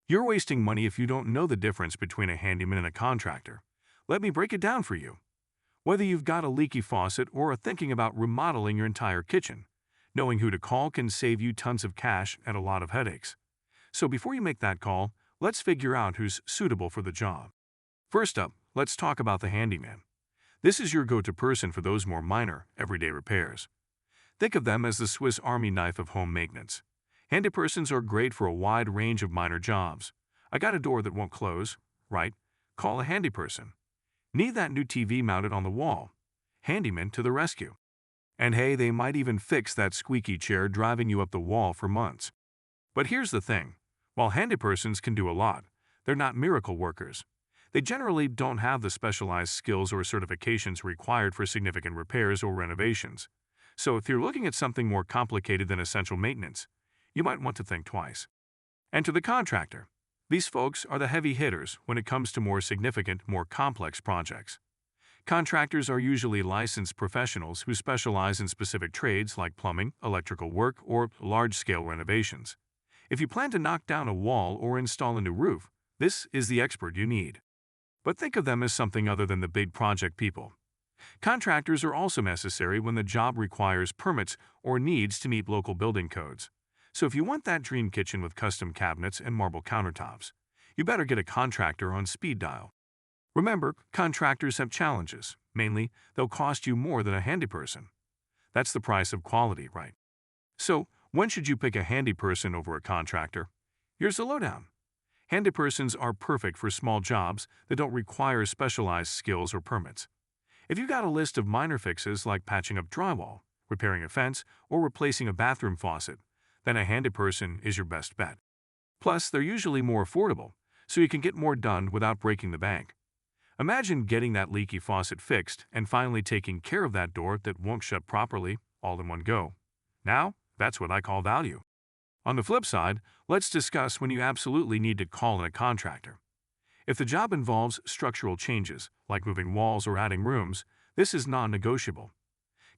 You're wasting money if you don't know the difference between a handyman and a contractor. Let me break it down for you. Whether you've got a leaky faucet or are thinking about remodeling your entire kitchen, knowing who to call can save you tons of cash and a lot of headaches. So before you make that call, let's figure out who's suitable for the job. First up, let's talk about the handyman. This is your go-to person for those more minor, everyday repairs. Think of them as the Swiss Army knife of home maintenance. Handypersons are great for a wide range of minor jobs. I got a door that won't close, right? Call a handyperson. Need that new TV mounted on the wall? Handyman to the rescue. And hey, they might even fix that squeaky chair driving you up the wall for months. But here's the thing. While handypersons can do a lot, they're not miracle workers. They generally don't have the specialized skills or certifications required for significant repairs or renovations. So if you're looking at something more complicated than essential maintenance, you might want to think twice. And to the contractor. These folks are the heavy hitters when it comes to more significant, more complex projects. Contractors are usually licensed professionals who specialize in specific trades like plumbing, electrical work, or large-scale renovations. If you plan to knock down a wall or install a new roof, this is the expert you need. But think of them as something other than the big project people. Contractors are also necessary when the job requires permits or needs to meet local building codes. So if you want that dream kitchen with custom cabinets and marble countertops, you better get a contractor on speed dial. Remember, contractors have challenges. Mainly, they'll cost you more than a handy person. That's the price of quality, right? So, when should you pick a handy person over a contractor? Here's the lowdown. Handy persons are perfect for small jobs that don't require specialized skills or permits. If you've got a list of minor fixes like patching up drywall, repairing a fence, or replacing a bathroom faucet, then a handy person is your best bet. Plus, they're usually more affordable, so you can get more done without breaking the bank. Imagine getting that leaky faucet fixed and finally taking care of that door that won't shut properly, all in one go. Now, that's what I call value. On the flip side, let's discuss when you absolutely need to call in a contractor. If the job involves structural changes, like moving walls or adding rooms, this is non-negotiable.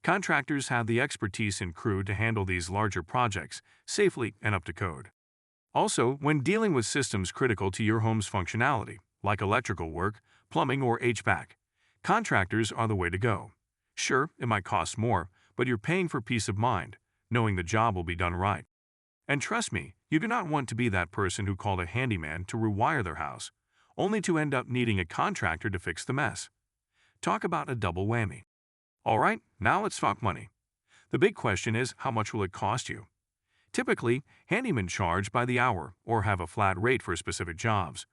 Contractors have the expertise and crew to handle these larger projects safely and up to code. Also, when dealing with systems critical to your home's functionality, like electrical work, plumbing, or HVAC, contractors are the way to go. Sure, it might cost more, but you're paying for peace of mind, knowing the job will be done right. And trust me, you do not want to be that person who called a handyman to rewire their house, only to end up needing a contractor to fix the mess. Talk about a double whammy. Alright, now let's talk money. The big question is, how much will it cost you? Typically, handymen charge by the hour or have a flat rate for specific jobs.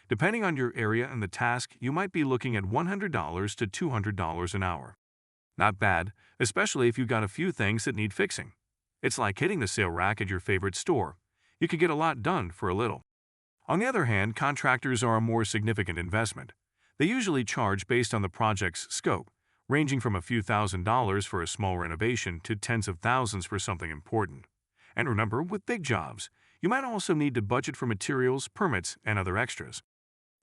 Depending on your area and the task, you might be looking at $100 to $200 an hour. Not bad, especially if you've got a few things that need fixing. It's like hitting the sale rack at your favorite store. You can get a lot done for a little. On the other hand, contractors are a more significant investment. They usually charge based on the project's scope, ranging from a few $1,000s for a small renovation to tens of thousands for something important. And remember, with big jobs, you might also need to budget for materials, permits, and other extras.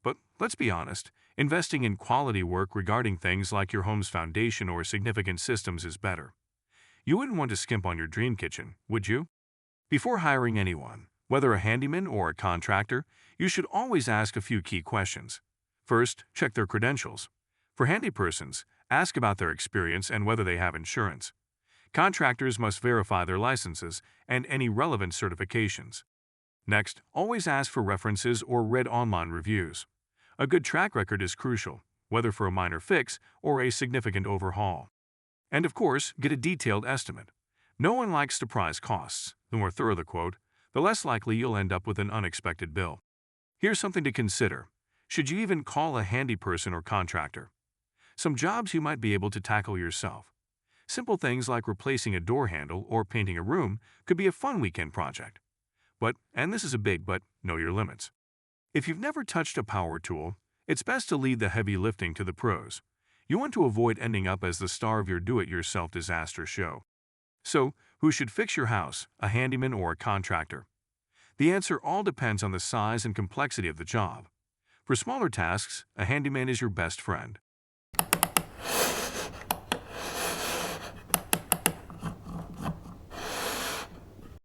But let's be honest, investing in quality work regarding things like your home's foundation or significant systems is better. You wouldn't want to skimp on your dream kitchen, would you? Before hiring anyone, whether a handyman or a contractor, you should always ask a few key questions. First, check their credentials. For handy persons, ask about their experience and whether they have insurance. Contractors must verify their licenses and any relevant certifications. Next, always ask for references or read online reviews. A good track record is crucial, whether for a minor fix or a significant overhaul. And of course, get a detailed estimate. No one likes surprise costs. The more thorough the quote, the less likely you'll end up with an unexpected bill. Here's something to consider. Should you even call a handy person or contractor? Some jobs you might be able to tackle yourself. Simple things like replacing a door handle or painting a room could be a fun weekend project. But, and this is a big but, know your limits. If you've never touched a power tool, it's best to leave the heavy lifting to the pros. You want to avoid ending up as the star of your do-it-yourself disaster show. So, who should fix your house, a handyman or a contractor? The answer all depends on the size and complexity of the job. For smaller tasks, a handyman is your best friend.